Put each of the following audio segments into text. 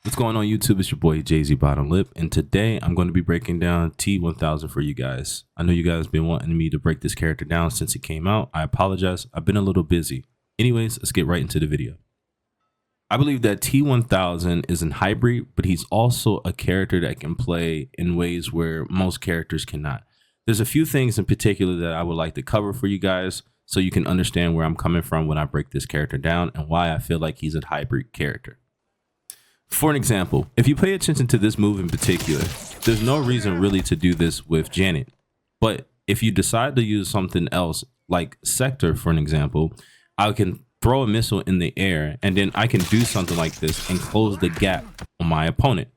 What's going on YouTube? It's your boy Jay-Z Bottom Lip, and today I'm going to be breaking down T-1000 for you guys. I know you guys have been wanting me to break this character down since it came out. I apologize. I've been a little busy. Anyways, let's get right into the video. I believe that T-1000 is an hybrid, but he's also a character that can play in ways where most characters cannot. There's a few things in particular that I would like to cover for you guys so you can understand where I'm coming from when I break this character down and why I feel like he's a hybrid character. For an example, if you pay attention to this move in particular, there's no reason really to do this with Janet. But if you decide to use something else, like Sector, for an example, I can throw a missile in the air and then I can do something like this and close the gap on my opponent.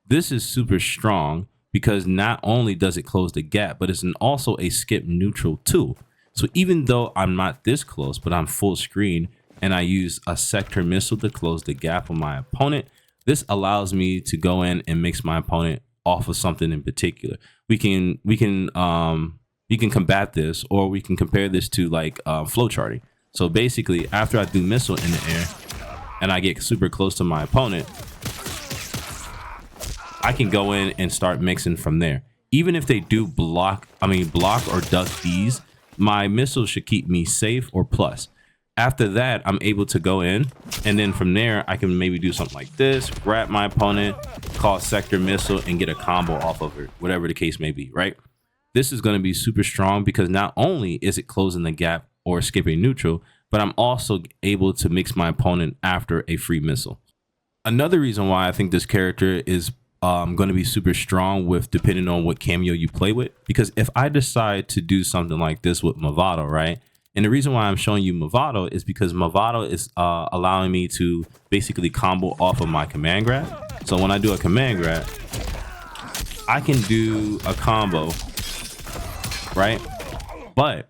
This is super strong because not only does it close the gap, but it's also a skip neutral too. So even though I'm not this close, but I'm full screen and I use a Sector missile to close the gap on my opponent, this allows me to go in and mix my opponent off of something in particular. We can combat this, or we can compare this to like flow charting. So basically, after I do missile in the air and I get super close to my opponent, I can go in and start mixing from there. Even if they do block or duck these, my missiles should keep me safe or plus. After that, I'm able to go in, and then from there, I can maybe do something like this, grab my opponent, call Sector missile, and get a combo off of it, whatever the case may be, right? This is going to be super strong because not only is it closing the gap or skipping neutral, but I'm also able to mix my opponent after a free missile. Another reason why I think this character is going to be super strong with depending on what cameo you play with, because if I decide to do something like this with Movado, right? And the reason why I'm showing you Movado is because Movado is allowing me to basically combo off of my command grab. So when I do a command grab, I can do a combo, right? But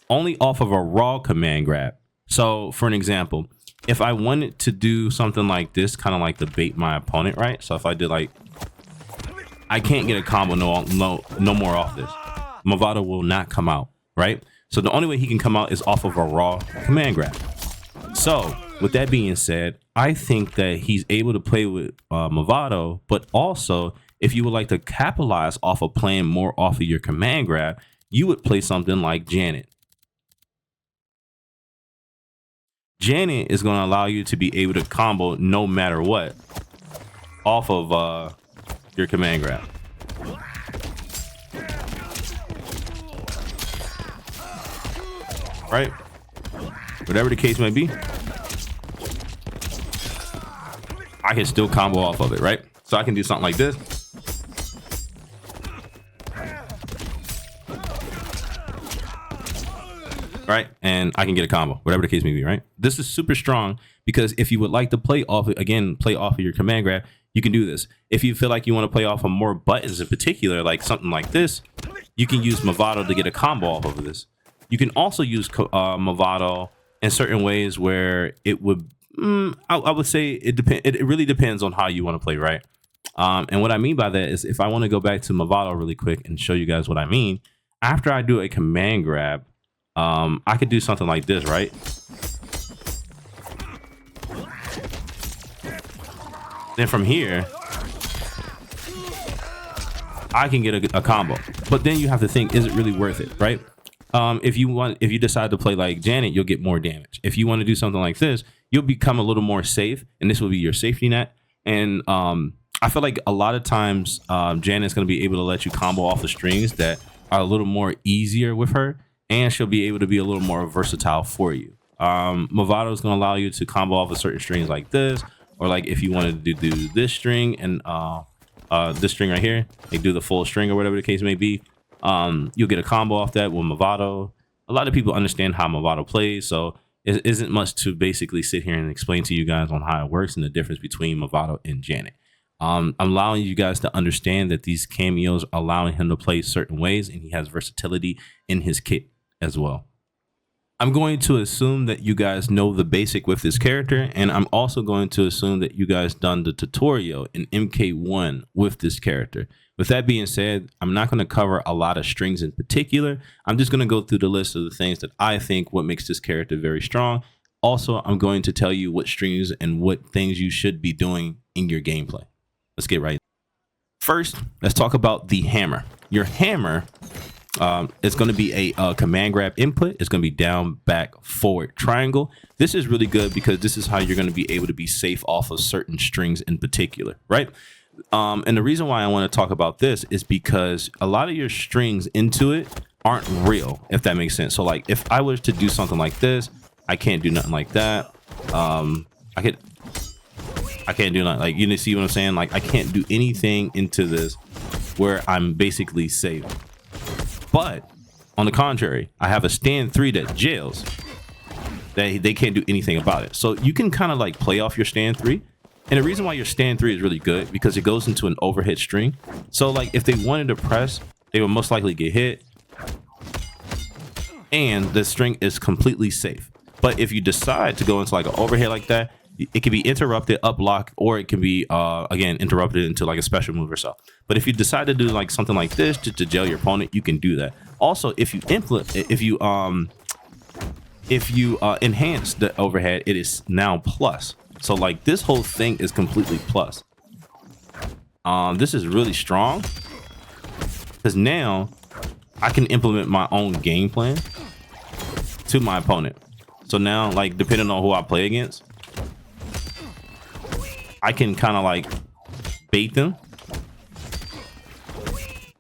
only off of a raw command grab. So for an example, if I wanted to do something like this, kind of like to bait my opponent, right? So if I did like, I can't get a combo no more off this. Movado will not come out, right? So the only way he can come out is off of a raw command grab. So with that being said, I think that he's able to play with Movado, but also if you would like to capitalize off of playing more off of your command grab, you would play something like Janet. Janet is going to allow you to be able to combo no matter what off of your command grab. Right? Whatever the case may be, I can still combo off of it, right? So I can do something like this. Right? And I can get a combo, whatever the case may be, right? This is super strong because if you would like to play off of your command grab, you can do this. If you feel like you want to play off of more buttons in particular, like something like this, you can use Movado to get a combo off of this. You can also use Movado in certain ways where it would, I would say it depends. It really depends on how you want to play, right? And what I mean by that is if I want to go back to Movado really quick and show you guys what I mean, after I do a command grab, I could do something like this, right? Then from here, I can get a combo. But then you have to think, is it really worth it, right? If you decide to play like Janet, you'll get more damage. If you want to do something like this, you'll become a little more safe, and this will be your safety net. And I feel like a lot of times Janet's going to be able to let you combo off the strings that are a little more easier with her, and she'll be able to be a little more versatile for you. Movado is going to allow you to combo off of certain strings like this, or like if you wanted to do this string and this string right here, like do the full string or whatever the case may be. You'll get a combo off that with Movado. A lot of people understand how Movado plays, so it isn't much to basically sit here and explain to you guys on how it works and the difference between Movado and Janet. I'm allowing you guys to understand that these cameos are allowing him to play certain ways, and he has versatility in his kit as well. I'm going to assume that you guys know the basic with this character, and I'm also going to assume that you guys done the tutorial in MK1 with this character. With that being said, I'm not going to cover a lot of strings in particular. I'm just going to go through the list of the things that I think what makes this character very strong. Also, I'm going to tell you what strings and what things you should be doing in your gameplay. Let's get right. First, let's talk about the hammer. Your hammer is going to be a command grab input. It's going to be down, back, forward, triangle. This is really good because this is how you're going to be able to be safe off of certain strings in particular, right? And the reason why I want to talk about this is because a lot of your strings into it aren't real, if that makes sense. So like if I was to do something like this, I can't do nothing like that. I can't do nothing, like, you see what I'm saying? Like I can't do anything into this where I'm basically safe. But on the contrary, I have a stand 3 that jails. They can't do anything about it. So you can kind of like play off your stand 3. And the reason why your stand 3 is really good because it goes into an overhead string. So like if they wanted to press, they would most likely get hit. And the string is completely safe. But if you decide to go into like an overhead like that, it can be interrupted, up lock, or it can be again interrupted into like a special move or so. But if you decide to do like something like this to jail your opponent, you can do that. Also, if you enhance the overhead, it is now plus. So like this whole thing is completely plus. This is really strong because now I can implement my own game plan to my opponent. So now, like, depending on who I play against, I can kind of like bait them.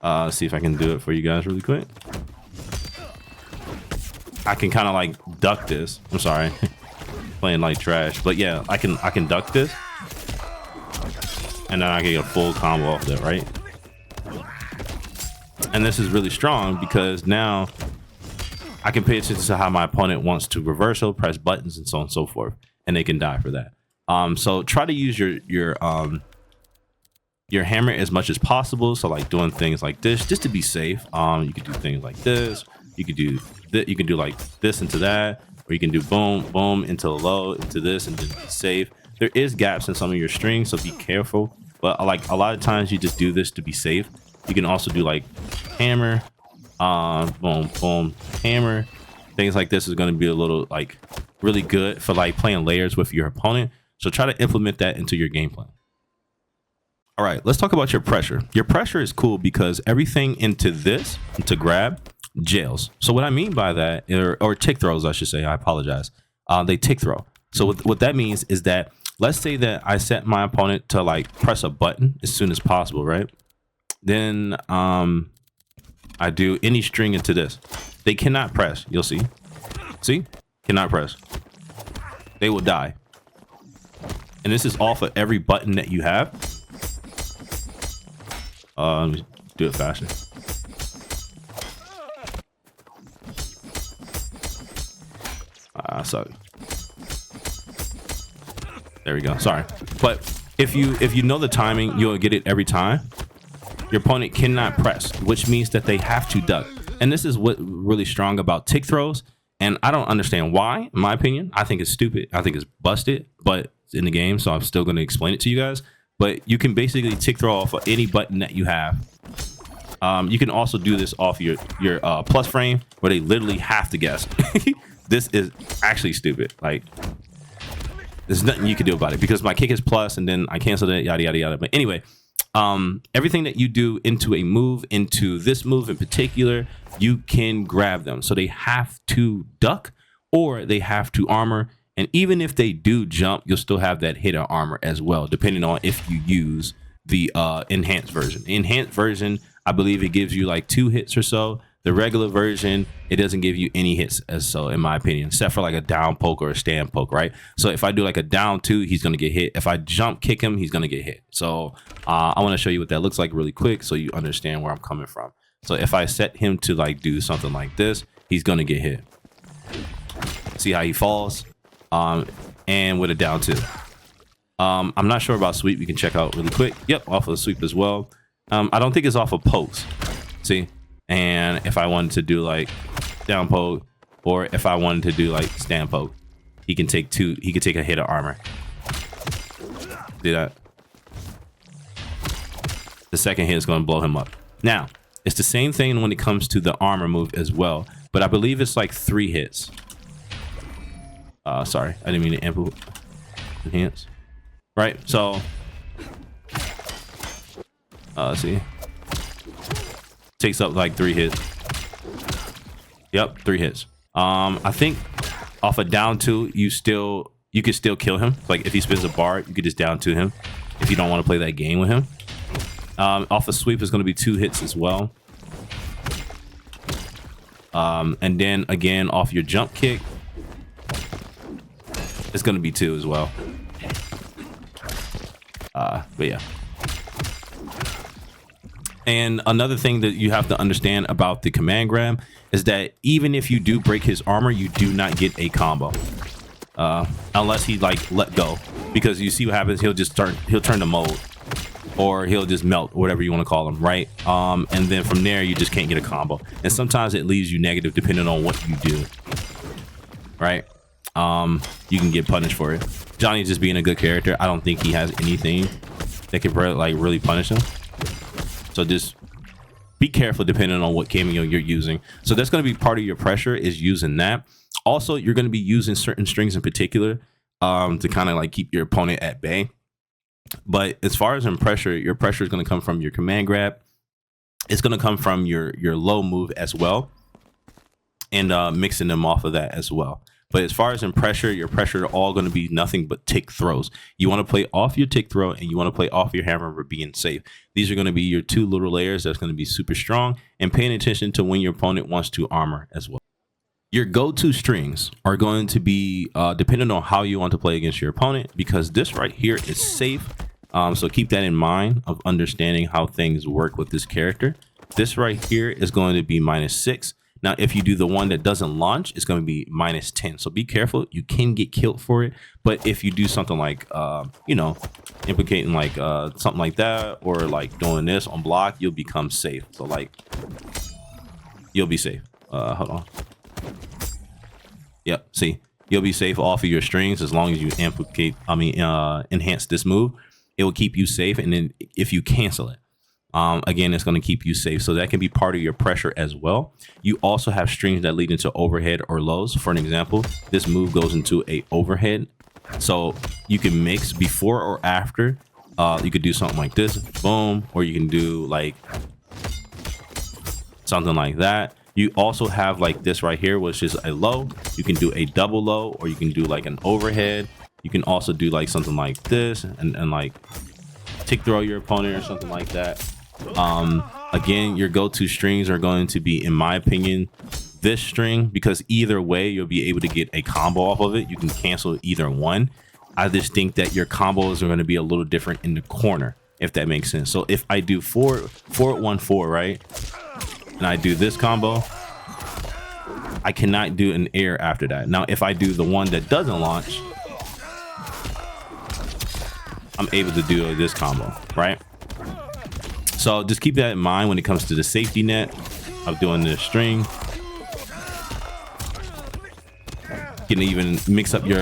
Let's see if I can do it for you guys really quick. I can kind of like duck this. I'm sorry, playing like trash, but yeah, I can duck this, and then I can get a full combo off that, right? And this is really strong because now I can pay attention to how my opponent wants to reversal, press buttons, and so on and so forth, and they can die for that. So try to use your hammer as much as possible. So like doing things like this just to be safe. You could do things like this. You could do that. You can do like this into that, or you can do boom, boom into low, into this, and then be safe. There is gaps in some of your strings, so be careful. But like a lot of times, you just do this to be safe. You can also do like hammer, boom, boom, hammer. Things like this is going to be a little like really good for like playing layers with your opponent. So try to implement that into your game plan. All right, let's talk about your pressure. Your pressure is cool because everything into this, to grab, jails. So what I mean by that, or tick throws, I should say, I apologize. They tick throw. So what that means is that, let's say that I set my opponent to like press a button as soon as possible, right? Then I do any string into this. They cannot press, you'll see. See? Cannot press. They will die. And this is off of every button that you have. Let me do it faster. Sorry. There we go. Sorry. But if you know the timing, you'll get it every time. Your opponent cannot press, which means that they have to duck. And this is what really strong about tick throws. And I don't understand why, in my opinion. I think it's stupid. I think it's busted, but it's in the game, so I'm still going to explain it to you guys. But you can basically tick throw off of any button that you have. You can also do this off your plus frame, where they literally have to guess. This is actually stupid. Like, there's nothing you can do about it because my kick is plus, and then I canceled it, yada, yada, yada. But anyway, everything that you do into a move, into this move in particular, you can grab them. So they have to duck or they have to armor. And even if they do jump, you'll still have that hit or armor as well, depending on if you use the enhanced version. The enhanced version, I believe it gives you like 2 hits or so. The regular version, it doesn't give you any hits, as so in my opinion, except for like a down poke or a stand poke, right? So if I do like a down 2, he's gonna get hit. If I jump kick him, he's gonna get hit. So I want to show you what that looks like really quick, so you understand where I'm coming from. So if I set him to like do something like this, he's gonna get hit. See how he falls, and with a down 2. I'm not sure about sweep. You can check out really quick. Yep, off of sweep as well. I don't think it's off of pokes. See. And if I wanted to do like down poke, or if I wanted to do like stand poke, he can take 2. He can take a hit of armor. See that? The second hit is going to blow him up. Now, it's the same thing when it comes to the armor move as well, but I believe it's like 3 hits. Sorry, I didn't mean to enhance. Right, so let's see. Takes up like 3 hits. Yep, 3 hits. I think off a down 2, you could still kill him. Like if he spins a bar, you could just down 2 him if you don't want to play that game with him. Off a sweep is going to be 2 hits as well. And then again off your jump kick, it's going to be 2 as well. But yeah. And another thing that you have to understand about the command grab is that even if you do break his armor, you do not get a combo. Unless he like let go, because you see what happens. He'll turn to mold, or he'll just melt, whatever you want to call him, right? And then from there, you just can't get a combo. And sometimes it leaves you negative depending on what you do, right? You can get punished for it. Johnny just being a good character, I don't think he has anything that can like really punish him. So just be careful depending on what cameo you're using. So that's going to be part of your pressure, is using that. Also, you're going to be using certain strings in particular to kind of like keep your opponent at bay. But as far as in pressure, your pressure is going to come from your command grab. It's going to come from your low move as well, and mixing them off of that as well. But as far as in pressure, your pressure are all going to be nothing but tick throws. You want to play off your tick throw, and you want to play off your hammer for being safe. These are going to be your 2 little layers that's going to be super strong, and paying attention to when your opponent wants to armor as well. Your go-to strings are going to be dependent on how you want to play against your opponent, because this right here is safe. So keep that in mind of understanding how things work with this character. This right here is going to be -6. Now, if you do the one that doesn't launch, it's going to be -10. So be careful. You can get killed for it. But if you do something like, you know, implicating like something like that, or like doing this on block, you'll become safe. So like, you'll be safe. Hold on. Yep. See, you'll be safe off of your strings as long as you enhance this move. It will keep you safe. And then if you cancel it, again, it's going to keep you safe. So that can be part of your pressure as well. You also have strings that lead into overhead or lows. For an example, this move goes into a overhead. So you can mix before or after. You could do something like this, boom, or you can do like something like that. You also have like this right here, which is a low. You can do a double low, or you can do like an overhead. You can also do like something like this and like tick throw your opponent or something like that. Again, your go-to strings are going to be, in my opinion, this string, because either way you'll be able to get a combo off of it. You can cancel either one. I just think that your combos are going to be a little different in the corner, if that makes sense. So if I do 4-1-4, right, and I do this combo, I cannot do an air after that. Now if I do the one that doesn't launch, I'm able to do this combo, right? So just keep that in mind when it comes to the safety net of doing this string. You can even mix up your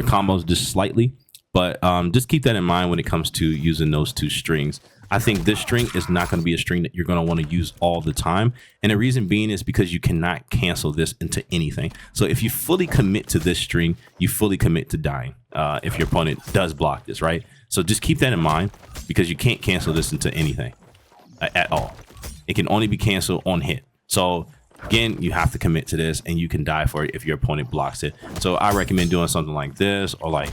combos just slightly, but just keep that in mind when it comes to using those 2 strings. I think this string is not going to be a string that you're going to want to use all the time. And the reason being is because you cannot cancel this into anything. So if you fully commit to this string, you fully commit to dying if your opponent does block this, right? So just keep that in mind, because you can't cancel this into anything at all. It can only be canceled on hit. So again, you have to commit to this, and you can die for it if your opponent blocks it. So I recommend doing something like this, or like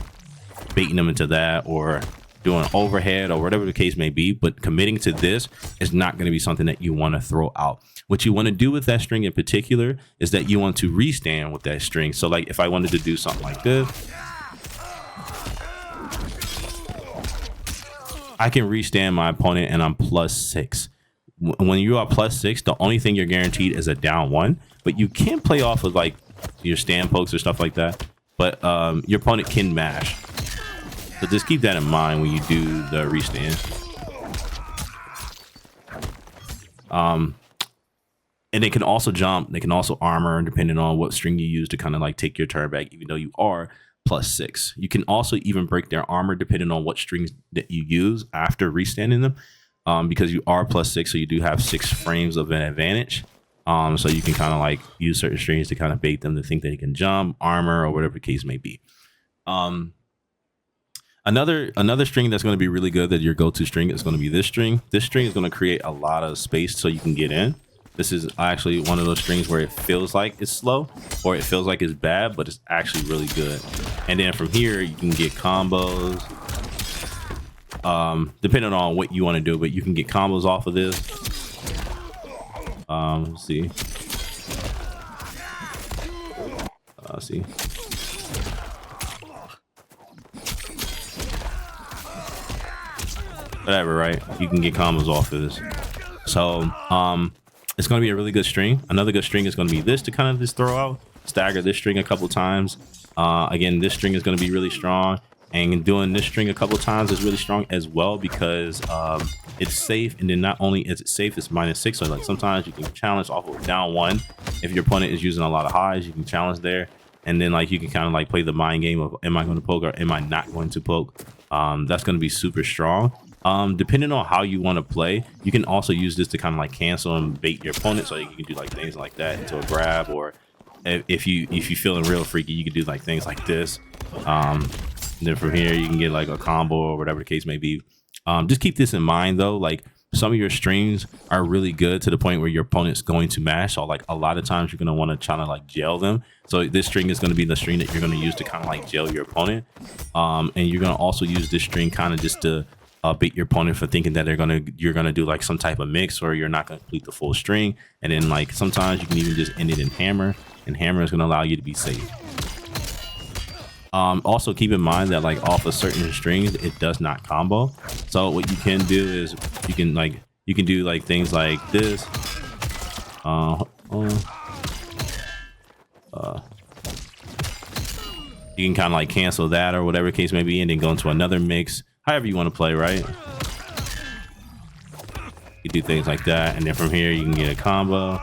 baiting them into that, or doing overhead, or whatever the case may be. But committing to this is not going to be something that you want to throw out. What you want to do with that string in particular is that you want to restand with that string. So like if I wanted to do something like this, I can restand my opponent and I'm +6. When you are +6, the only thing you're guaranteed is a down 1, but you can play off of like your stand pokes or stuff like that. But your opponent can mash. So just keep that in mind when you do the restand. And they can also jump, they can also armor, depending on what string you use to kind of like take your turn back, even though you are +6. You can also even break their armor depending on what strings that you use after restanding them, because you are +6, so you do have 6 frames of an advantage. So you can kind of like use certain strings to kind of bait them to think they can jump, armor, or whatever the case may be. Another string that's going to be really good, that your go-to string, is going to be this string. This string is going to create a lot of space so you can get in. This is actually one of those strings where it feels like it's slow or it feels like it's bad, but it's actually really good. And then from here, you can get combos, depending on what you want to do, but you can get combos off of this. Let's see. Let's see. Whatever, right? You can get combos off of this. So, it's going to be a really good string. Another good string is going to be this to kind of just throw out, stagger this string a couple times. Again, this string is going to be really strong, and doing this string a couple times is really strong as well, because it's safe. And then not only is it safe, it's -6. So like sometimes you can challenge off of down 1. If your opponent is using a lot of highs, you can challenge there. And then like you can kind of like play the mind game of, am I going to poke or am I not going to poke? That's going to be super strong. Depending on how you want to play, you can also use this to kind of like cancel and bait your opponent, so you can do like things like that into a grab, or if you feeling real freaky, you can do like things like this. Then from here you can get like a combo or whatever the case may be. Just keep this in mind though, like some of your strings are really good to the point where your opponent's going to mash. So like a lot of times you're going to want to try to like jail them. So this string is going to be the string that you're going to use to kind of like jail your opponent. And you're going to also use this string kind of just to bait your opponent for thinking that you're gonna do like some type of mix, or you're not gonna complete the full string. And then like sometimes you can even just end it in hammer, and hammer is gonna allow you to be safe. Also keep in mind that like off of certain strings, it does not combo. So what you can do is you can do like things like this. You can kind of like cancel that or whatever the case may be, and then go into another mix. However you want to play, right? You do things like that, and then from here you can get a combo.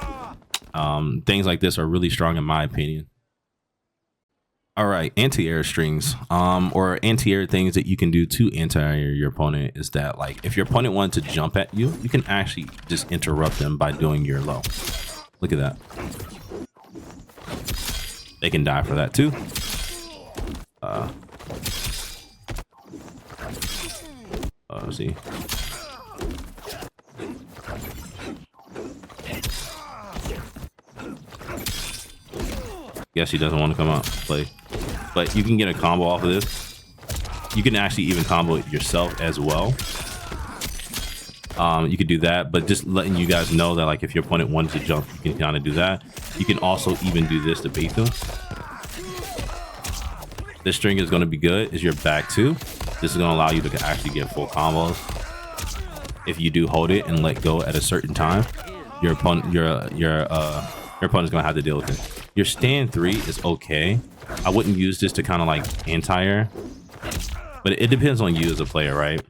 Things like this are really strong in my opinion. All right, anti-air strings, or anti-air things that you can do to anti-air your opponent is that, like, if your opponent wanted to jump at you, you can actually just interrupt them by doing your low. Look at that. They can die for that too. Let's see. Guess he doesn't want to come out play, but you can get a combo off of this. You can actually even combo it yourself as well. You could do that, but just letting you guys know that like if your opponent wanted to jump, you can kind of do that. You can also even do this to bait them. This string is going to be good. Is your back two. This is going to allow you to actually get full combos. If you do hold it and let go at a certain time, your opponent's going to have to deal with it. Your stand 3 is okay. I wouldn't use this to kind of like anti-air, but it depends on you as a player, right?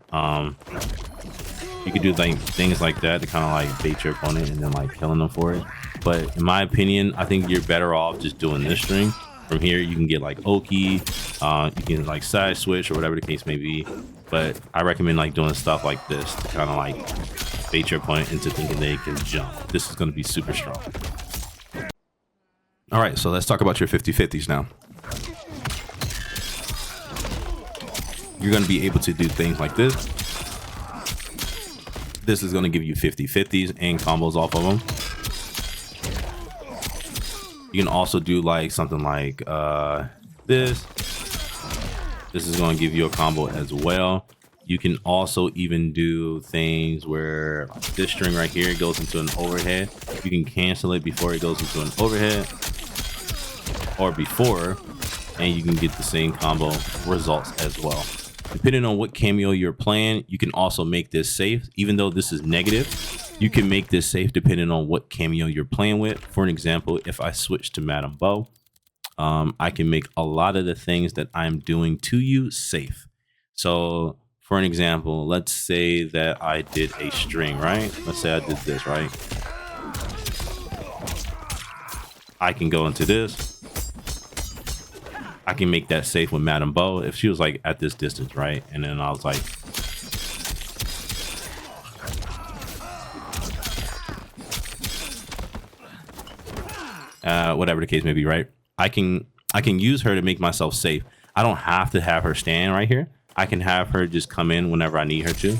You could do like things like that to kind of like bait your opponent and then like killing them for it. But in my opinion, I think you're better off just doing this string. From here, you can get like Oki, you can like side switch or whatever the case may be. But I recommend like doing stuff like this to kind of like bait your opponent into thinking they can jump. This is going to be super strong. All right, so let's talk about your 50-50s now. You're going to be able to do things like this. This is going to give you 50-50s and combos off of them. You can also do like something like this. This is going to give you a combo as well. You can also even do things where this string right here goes into an overhead. You can cancel it before it goes into an overhead or before, and you can get the same combo results as well. Depending on what cameo you're playing, you can also make this safe. Even though this is negative, you can make this safe depending on what cameo you're playing with. For an example, if I switch to Madame Bo, I can make a lot of the things that I'm doing to you safe. So for an example, let's say that I did a string, right? Let's say I did this, right? I can go into this. I can make that safe with Madame Bo if she was like at this distance, right? And then I was like, whatever the case may be, right? I can use her to make myself safe. I don't have to have her stand right here. I can have her just come in whenever I need her to.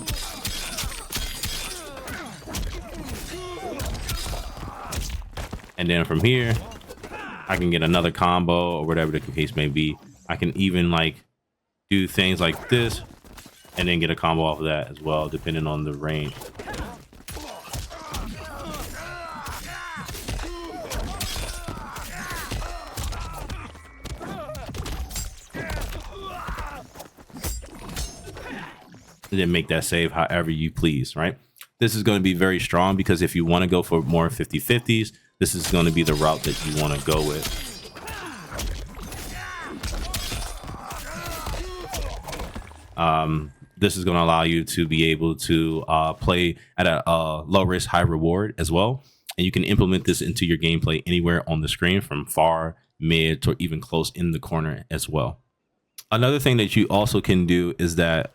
And then from here, I can get another combo or whatever the case may be. I can even like do things like this and then get a combo off of that as well, depending on the range. And then make that save however you please, right? This is going to be very strong because if you want to go for more 50-50s, this is going to be the route that you want to go with. This is going to allow you to be able to play at a low risk, high reward as well. And you can implement this into your gameplay anywhere on the screen, from far, mid, to even close in the corner as well. Another thing that you also can do is that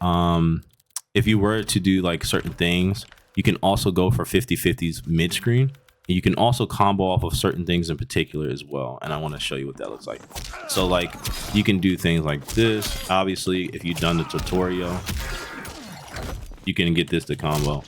if you were to do like certain things, you can also go for 50-50s mid screen. And you can also combo off of certain things in particular as well. And I want to show you what that looks like. So like you can do things like this. Obviously, if you've done the tutorial, you can get this to combo.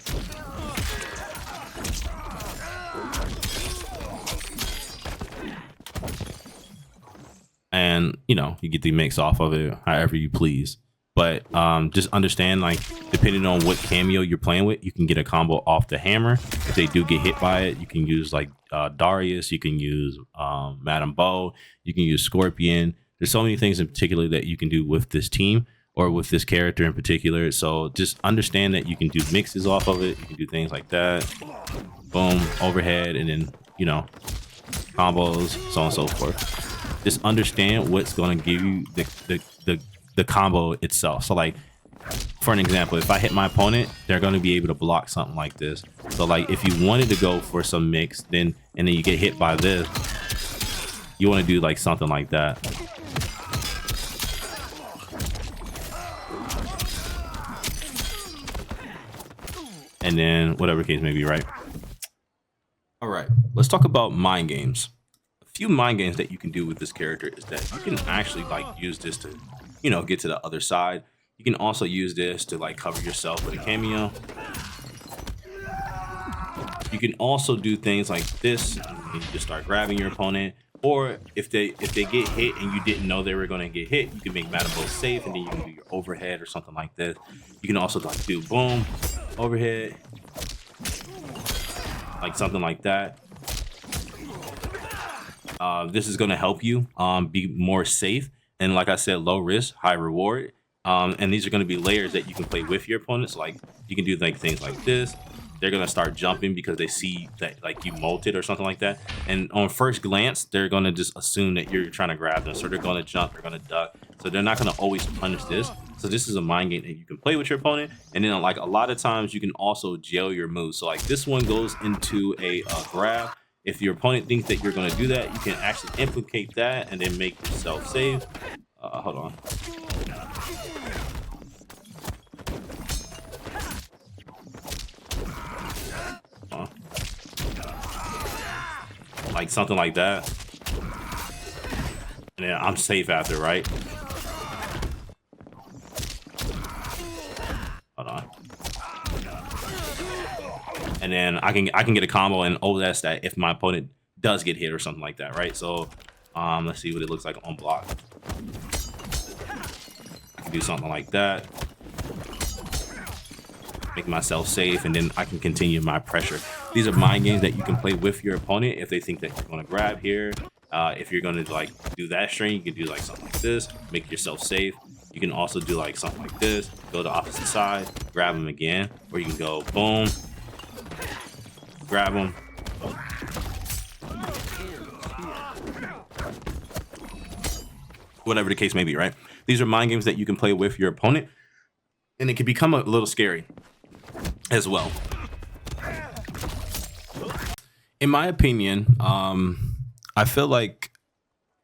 And, you know, you get the mix off of it however you please. But just understand, like, depending on what cameo you're playing with, you can get a combo off the hammer. If they do get hit by it, you can use like Darius, you can use Madame Bo, you can use Scorpion. There's so many things in particular that you can do with this team or with this character in particular. So just understand that you can do mixes off of it. You can do things like that. Boom, overhead, and then, you know, combos, so on and so forth. Just understand what's going to give you the combo itself. So like, for an example, if I hit my opponent, they're going to be able to block something like this. So like if you wanted to go for some mix, and then you get hit by this, you want to do like something like that. And then whatever case may be, right? All right, let's talk about mind games. A few mind games that you can do with this character is that you can actually like use this to, you know, get to the other side. You can also use this to like cover yourself with a cameo. You can also do things like this. You just start grabbing your opponent, or if they get hit and you didn't know they were going to get hit, you can make Madame Bo safe, and then you can do your overhead or something like this. You can also like do boom, overhead, like something like that. This is going to help you be more safe, and like I said, low risk, high reward. And these are going to be layers that you can play with your opponents. Like you can do like things like this. They're going to start jumping because they see that like you molted or something like that. And on first glance, they're going to just assume that you're trying to grab them. So they're going to jump, they're going to duck. So they're not going to always punish this. So this is a mind game that you can play with your opponent. And then like a lot of times you can also jail your moves. So like this one goes into a grab. If your opponent thinks that you're going to do that, you can actually implicate that and then make yourself save. Hold on. Like something like that. And then I'm safe after, right? Hold on. And then I can get a combo, and that's that if my opponent does get hit or something like that, right? So let's see what it looks like on block. I can do something like that. Make myself safe, and then I can continue my pressure. These are mind games that you can play with your opponent if they think that you're going to grab here. If you're going to like do that string, you can do like something like this, make yourself safe. You can also do like something like this, go to the opposite side, grab them again, or you can go boom, grab them. Whatever the case may be, right? These are mind games that you can play with your opponent, and it can become a little scary as well. In my opinion, I feel like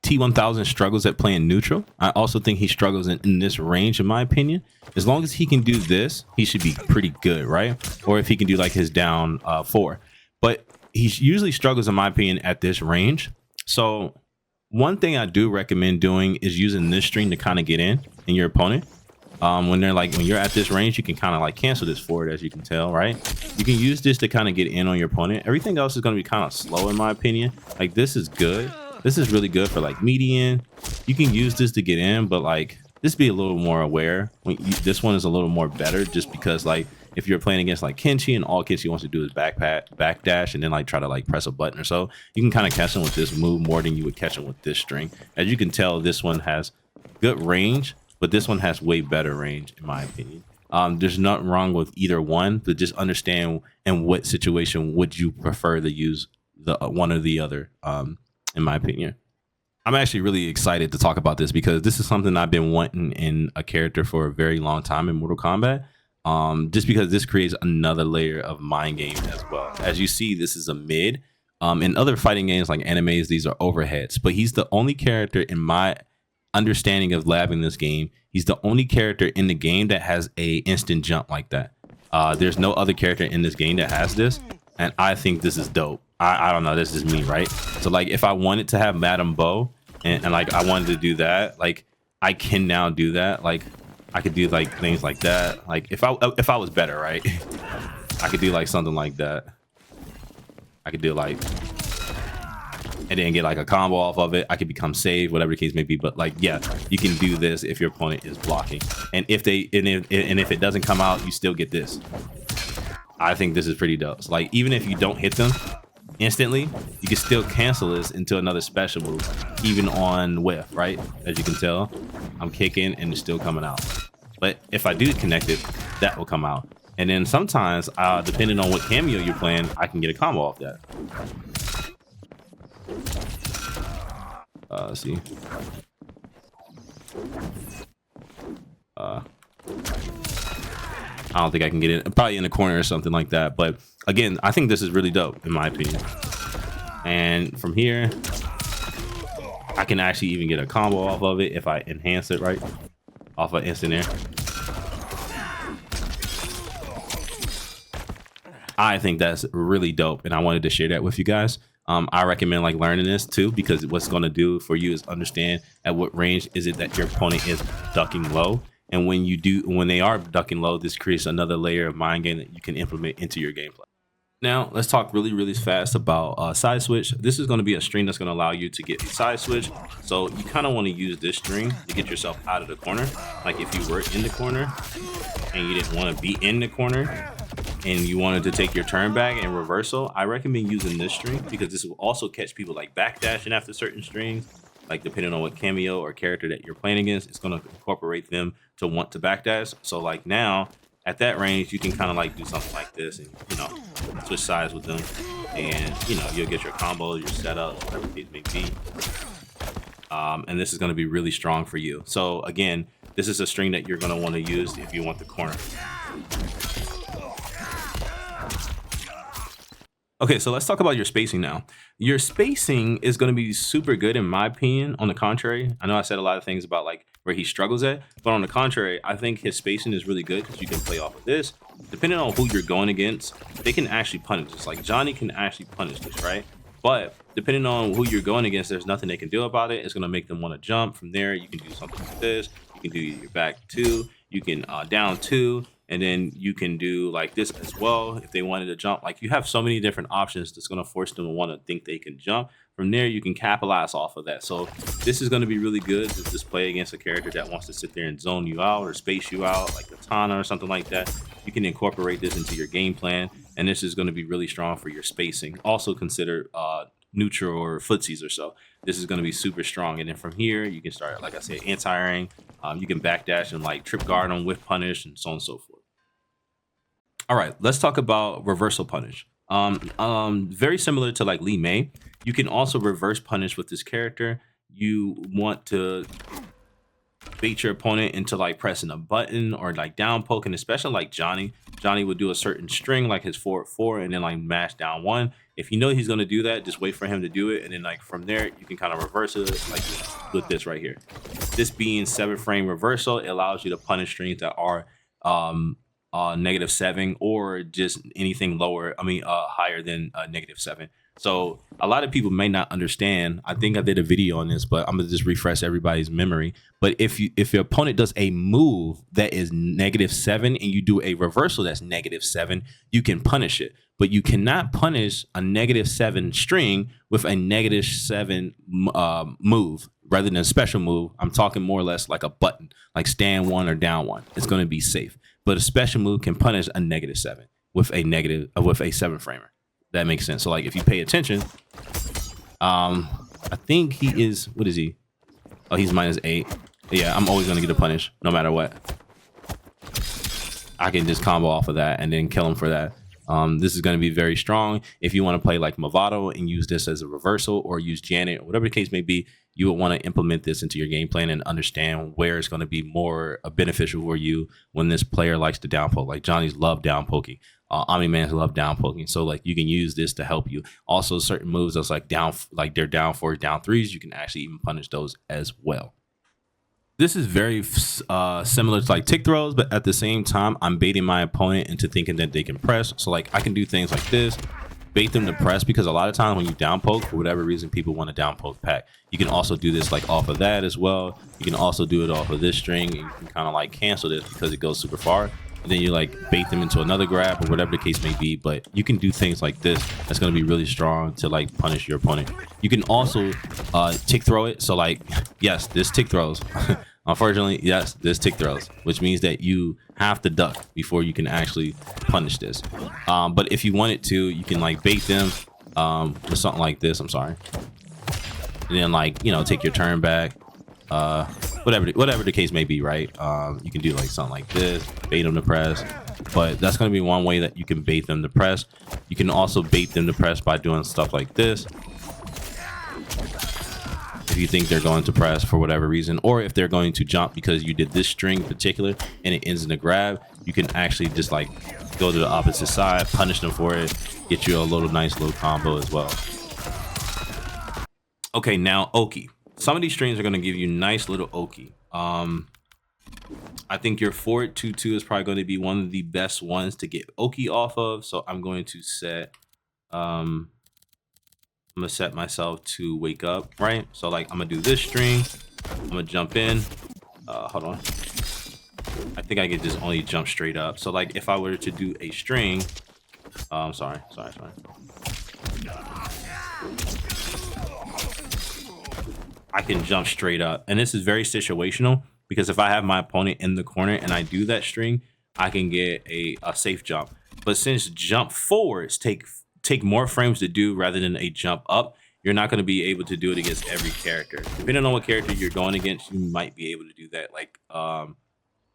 T-1000 struggles at playing neutral. I also think he struggles in this range, in my opinion. As long as he can do this, he should be pretty good, right? Or if he can do like his down 4. But he usually struggles, in my opinion, at this range. So one thing I do recommend doing is using this string to kind of get in your opponent. When you're at this range, you can kind of like cancel this forward, as you can tell, right? You can use this to kind of get in on your opponent. Everything else is going to be kind of slow, in my opinion. Like, this is good. This is really good for like median. You can use this to get in, but like, just be a little more aware. This one is a little more better, just because like if you're playing against like Kenshi and all Kenshi wants to do is backdash and then like try to like press a button or so, you can kind of catch him with this move more than you would catch him with this string. As you can tell, this one has good range, but this one has way better range, in my opinion. There's nothing wrong with either one, but just understand in what situation would you prefer to use the one or the other, in my opinion. I'm actually really excited to talk about this because this is something I've been wanting in a character for a very long time in Mortal Kombat. Just because this creates another layer of mind game as well. As you see, this is a mid. In other fighting games like animes, these are overheads, but he's the only character in my understanding of labbing this game. He's the only character in the game that has a instant jump like that. There's no other character in this game that has this, and I think this is dope. I don't know, this is me, right? So like if I wanted to have Madame Bo and like I wanted to do that, like I can now do that. Like I could do like things like that. Like if I was better, right? I could do like something like that. I could do like, and then get like a combo off of it. I could become saved, whatever the case may be. But like, yeah, you can do this if your opponent is blocking. And if if it doesn't come out, you still get this. I think this is pretty dope. So like even if you don't hit them instantly, you can still cancel this into another special move, even on whiff, right? As you can tell, I'm kicking and it's still coming out. But if I do connect it, that will come out. And then sometimes, depending on what cameo you're playing, I can get a combo off that. Let's see. I don't think I can get it. Probably in the corner or something like that. But again, I think this is really dope, in my opinion. And from here, I can actually even get a combo off of it if I enhance it, right? Off of instant air. I think that's really dope, and I wanted to share that with you guys. I recommend like learning this too, because what's going to do for you is understand at what range is it that your opponent is ducking low. And when they are ducking low, this creates another layer of mind game that you can implement into your gameplay. Now, let's talk really fast about side switch. This is going to be a string that's going to allow you to get side switch. So you kind of want to use this string to get yourself out of the corner. Like if you were in the corner and you didn't want to be in the corner and you wanted to take your turn back and reversal, I recommend using this string because this will also catch people like backdashing after certain strings. Like depending on what cameo or character that you're playing against, it's going to incorporate them to want to backdash. So like now at that range, you can kind of like do something like this and, you know, switch sides with them. And, you know, you'll get your combo, your setup, whatever it may be. And this is going to be really strong for you. So again, this is a string that you're going to want to use if you want the corner. Okay, so let's talk about your spacing now. Your spacing is going to be super good in my opinion. On the contrary, I know I said a lot of things about like where he struggles at, but on the contrary, I think his spacing is really good because you can play off of this. Depending on who you're going against, they can actually punish this. Like Johnny can actually punish this, right? But depending on who you're going against, there's nothing they can do about it. It's going to make them want to jump. From there, you can do something like this. You can do your back two. You can down two. And then you can do like this as well if they wanted to jump. Like you have so many different options that's going to force them to want to think they can jump. From there, you can capitalize off of that. So this is going to be really good to just play against a character that wants to sit there and zone you out or space you out, like Katana or something like that. You can incorporate this into your game plan, and this is going to be really strong for your spacing. Also consider neutral or footsies or so. This is going to be super strong. And then from here, you can start, like I said, anti-airing. You can backdash and like trip guard on with punish and so on and so forth. All right, let's talk about reversal punish. Very similar to like Lee May. You can also reverse punish with this character. You want to bait your opponent into like pressing a button or like down poking, especially like Johnny. Johnny would do a certain string like his 4-4 and then like mash down 1. If you know he's going to do that, just wait for him to do it. And then like from there, you can kind of reverse it like with this right here. This being 7-frame reversal, it allows you to punish strings that are -7 or just anything lower. I mean, higher than -7. So a lot of people may not understand. I think I did a video on this, but I'm gonna just refresh everybody's memory. But if your opponent does a move that is -7 and you do a reversal that's -7, you can punish it. But you cannot punish a -7 string with a -7 move rather than a special move. I'm talking more or less like a button, like stand one or down one. It's going to be safe. But a special move can punish a -7 with a 7 framer. That makes sense. So like if you pay attention, I think he is, what is he? Oh, he's -8. Yeah, I'm always gonna get a punish no matter what. I can just combo off of that and then kill him for that. This is going to be very strong. If you want to play like Movado and use this as a reversal, or use Janet, or whatever the case may be, you would want to implement this into your game plan and understand where it's going to be more beneficial for you when this player likes to down poke. Like Johnny's love down poking. Omni-Man's love down poking. So like you can use this to help you. Also certain moves that's like they're down 4s, down 3s, you can actually even punish those as well. This is very similar to like tick throws, but at the same time, I'm baiting my opponent into thinking that they can press. So like I can do things like this, bait them to press, because a lot of times when you down poke, for whatever reason, people want to down poke pack. You can also do this like off of that as well. You can also do it off of this string. And you can kind of like cancel this because it goes super far. And then you like bait them into another grab or whatever the case may be. But you can do things like this that's going to be really strong to like punish your opponent. You can also tick throw it. So like, yes, this tick throws. Unfortunately, yes, this tick throws, which means that you have to duck before you can actually punish this. But if you wanted to, you can like bait them with something like this. I'm sorry. And then like, you know, take your turn back. Whatever the case may be, right? You can do like something like this, bait them to press. But that's going to be one way that you can bait them to press. You can also bait them to press by doing stuff like this. If you think they're going to press for whatever reason, or if they're going to jump because you did this string in particular and it ends in a grab, you can actually just like go to the opposite side, punish them for it, get you a nice little combo as well. Okay, now Oki. Some of these strings are going to give you nice little Oki. I think your forward 2-2 is probably going to be one of the best ones to get Oki off of. So I'm going to set I'm gonna set myself to wake up, right? So like I'm gonna do this string, I'm gonna jump in. Hold on, I think I could just only jump straight up. So like if I were to do a string, sorry, I can jump straight up. And this is very situational, because if I have my opponent in the corner and I do that string, I can get a safe jump. But since jump forwards take more frames to do rather than a jump up, you're not going to be able to do it against every character. Depending on what character you're going against, you might be able to do that, like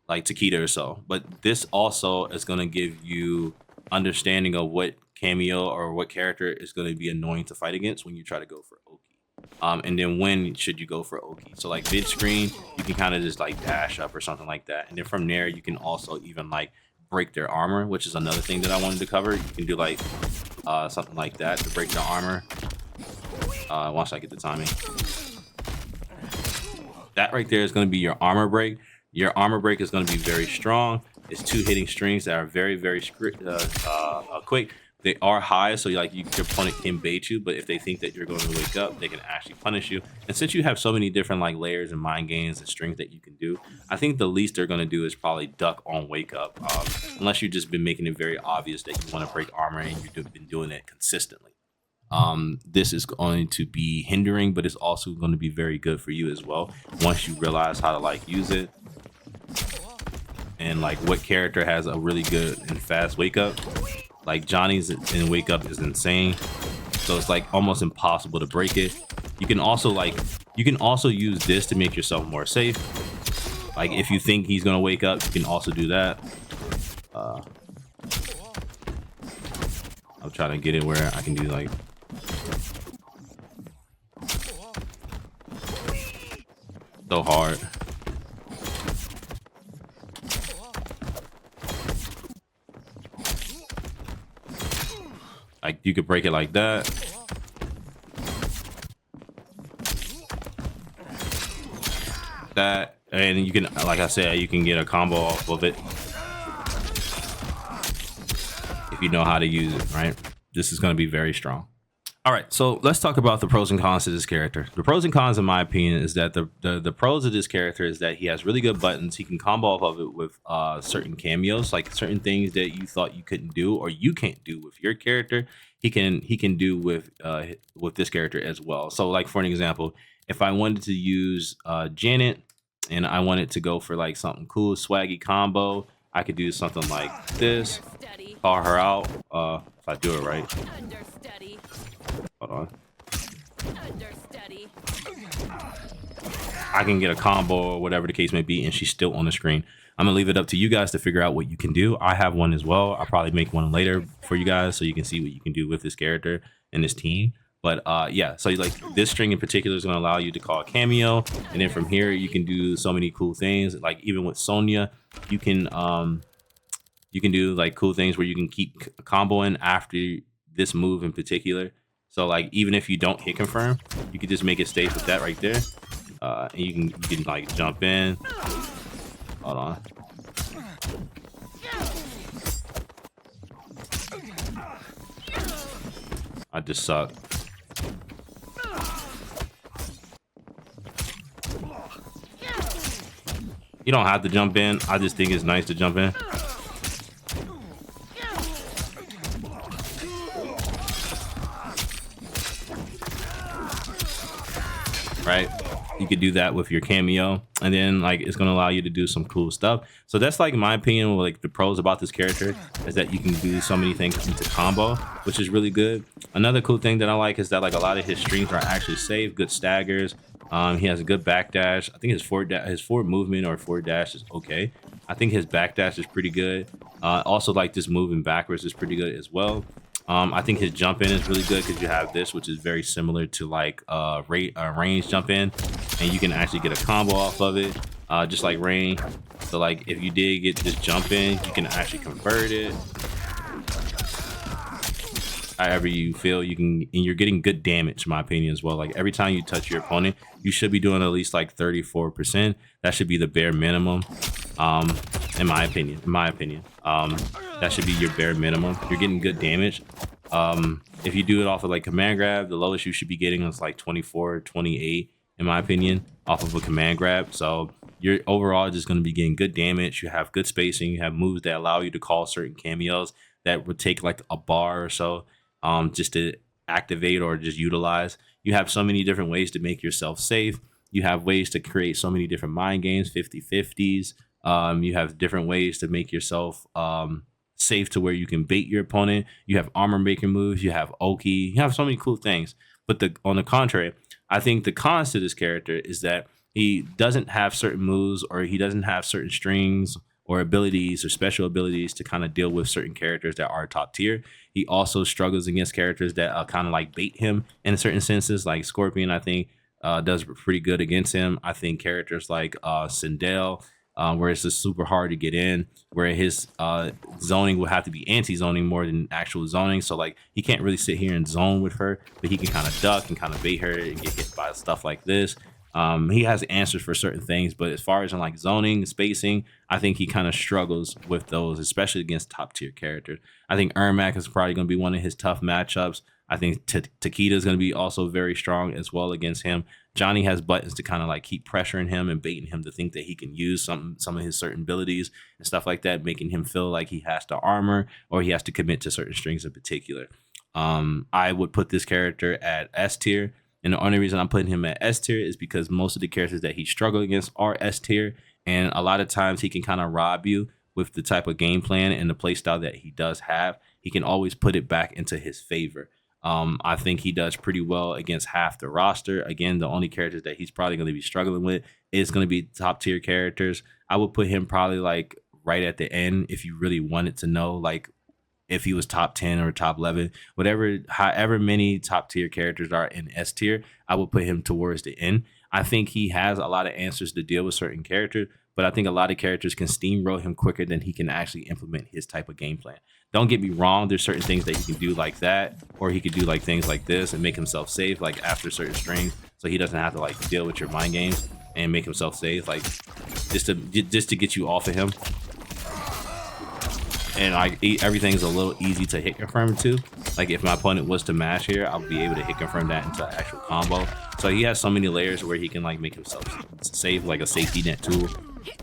Takeda or so. But this also is going to give you understanding of what cameo or what character is going to be annoying to fight against when you try to go for Oki. And then when should you go for Oki? So like mid screen, you can kind of just like dash up or something like that. And then from there, you can also even like break their armor, which is another thing that I wanted to cover. You can do like something like that to break their armor. Once I get the timing. That right there is going to be your armor break. Your armor break is going to be very strong. It's 2 hitting strings that are very, very quick. They are high, so like your opponent can bait you, but if they think that you're going to wake up, they can actually punish you. And since you have so many different like layers and mind games and strings that you can do, I think the least they're going to do is probably duck on wake up, unless you've just been making it very obvious that you want to break armor and you've been doing it consistently. This is going to be hindering, but it's also going to be very good for you as well once you realize how to like use it and like what character has a really good and fast wake up. Like Johnny's in wake up is insane, so it's like almost impossible to break it. You can also use this to make yourself more safe. Like if you think he's gonna wake up, you can also do that. I'm trying to get it where I can do like so hard. Like you could break it like that. And you can, like I said, you can get a combo off of it. if you know how to use it, right? This is going to be very strong. All right, so let's talk about the pros and cons to this character. The pros and cons, in my opinion, is that the pros of this character is that he has really good buttons. He can combo off of it with certain cameos, like certain things that you thought you couldn't do or you can't do with your character. He can do with this character as well. So, like for an example, if I wanted to use Janet and I wanted to go for like something cool, swaggy combo, I could do something like this. Call her out. If I do it right. Hold on. I can get a combo or whatever the case may be, and she's still on the screen. I'm gonna leave it up to you guys to figure out what you can do. I have one as well. I'll probably make one later for you guys so you can see what you can do with this character and this team. But yeah, so like this string in particular is gonna allow you to call a cameo, and then from here you can do so many cool things. Like even with Sonya, you can do like cool things where you can keep comboing after this move in particular. So like even if you don't hit confirm, you can just make it stay with that right there, and you can like jump in. Hold on. I just suck. You don't have to jump in. I just think it's nice to jump in. Right, you could do that with your cameo, and then like it's gonna allow you to do some cool stuff. So that's like my opinion. Like the pros about this character is that you can do so many things into combo, which is really good. Another cool thing that I like is that like a lot of his strings are actually safe, good staggers. He has a good backdash. I think his forward movement or forward dash is okay. I think his backdash is pretty good. Also like this moving backwards is pretty good as well. I think his jump in is really good because you have this, which is very similar to like range jump in, and you can actually get a combo off of it, just like Rain. So like if you did get this jump in, you can actually convert it however you feel. You can, and you're getting good damage, in my opinion, as well. Like every time you touch your opponent, you should be doing at least like 34%. That should be the bare minimum, in my opinion. That should be your bare minimum. You're getting good damage. If you do it off of like command grab, the lowest you should be getting is like 24, 28, in my opinion, off of a command grab. So you're overall just going to be getting good damage. You have good spacing. You have moves that allow you to call certain cameos that would take like a bar or so, just to activate or just utilize. You have so many different ways to make yourself safe. You have ways to create so many different mind games, 50-50s. You have different ways to make yourself safe to where you can bait your opponent. You have armor making moves. You have Oki. You have so many cool things. But on the contrary, I think the cons to this character is that he doesn't have certain moves, or he doesn't have certain strings or abilities or special abilities to kind of deal with certain characters that are top tier. He also struggles against characters that kind of like bait him in certain senses. Like Scorpion, I think, does pretty good against him. I think characters like Sindel, where it's just super hard to get in, where his zoning will have to be anti-zoning more than actual zoning. So like he can't really sit here and zone with her, but he can kind of duck and kind of bait her and get hit by stuff like this. He has answers for certain things, but as far as in like zoning and spacing, I think he kind of struggles with those, especially against top tier characters. I think Ermac is probably going to be one of his tough matchups. I think Takeda is going to be also very strong as well against him. Johnny has buttons to kind of like keep pressuring him and baiting him to think that he can use some of his certain abilities and stuff like that, making him feel like he has to armor or he has to commit to certain strings in particular. I would put this character at S tier. And the only reason I'm putting him at S tier is because most of the characters that he struggled against are S tier. And a lot of times he can kind of rob you with the type of game plan and the play style that he does have. He can always put it back into his favor. I think he does pretty well against half the roster. Again, the only characters that he's probably going to be struggling with is going to be top tier characters. I would put him probably like right at the end if you really wanted to know, like, if he was top 10 or top 11, however many top tier characters are in S tier, I would put him towards the end. I think he has a lot of answers to deal with certain characters, but I think a lot of characters can steamroll him quicker than he can actually implement his type of game plan. Don't get me wrong, there's certain things that he can do like that, or he could do like things like this and make himself safe, like after certain strings, so he doesn't have to like deal with your mind games and make himself safe, like just to get you off of him. and like everything's a little easy to hit confirm too. Like if my opponent was to mash here, I'll be able to hit confirm that into an actual combo. So he has so many layers where he can like make himself safe, like a safety net tool.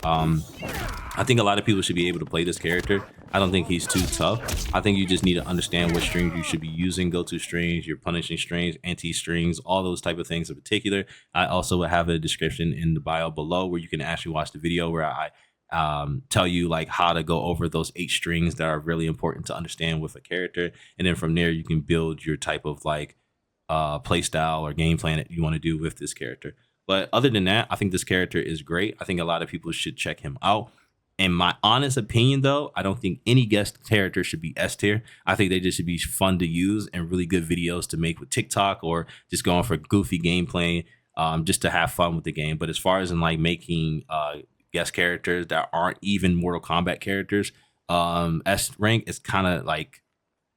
I think a lot of people should be able to play this character. I don't think he's too tough. I think you just need to understand what strings you should be using, go-to strings, your punishing strings, anti-strings, all those type of things in particular. I also have a description in the bio below where you can actually watch the video where I tell you like how to go over those 8 strings that are really important to understand with a character. And then from there, you can build your type of like play style or game plan that you want to do with this character. But other than that, I think this character is great. I think a lot of people should check him out. In my honest opinion, though, I don't think any guest character should be S tier. I think they just should be fun to use and really good videos to make with TikTok or just going for goofy gameplay, just to have fun with the game. But as far as in like making guest characters that aren't even Mortal Kombat characters, S rank is kind of like,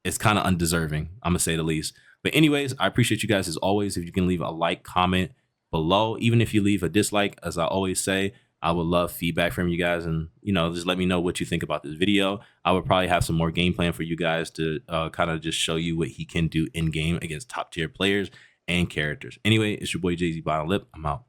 it's kind of undeserving, I'm gonna say the least. But anyways, I appreciate you guys as always. If you can leave a like, comment below, even if you leave a dislike, as I always say, I would love feedback from you guys, and just let me know what you think about this video. I would probably have some more game plan for you guys to kind of just show you what he can do in game against top tier players and characters. Anyway, it's your boy Jay-Z Bottom Lip. I'm out.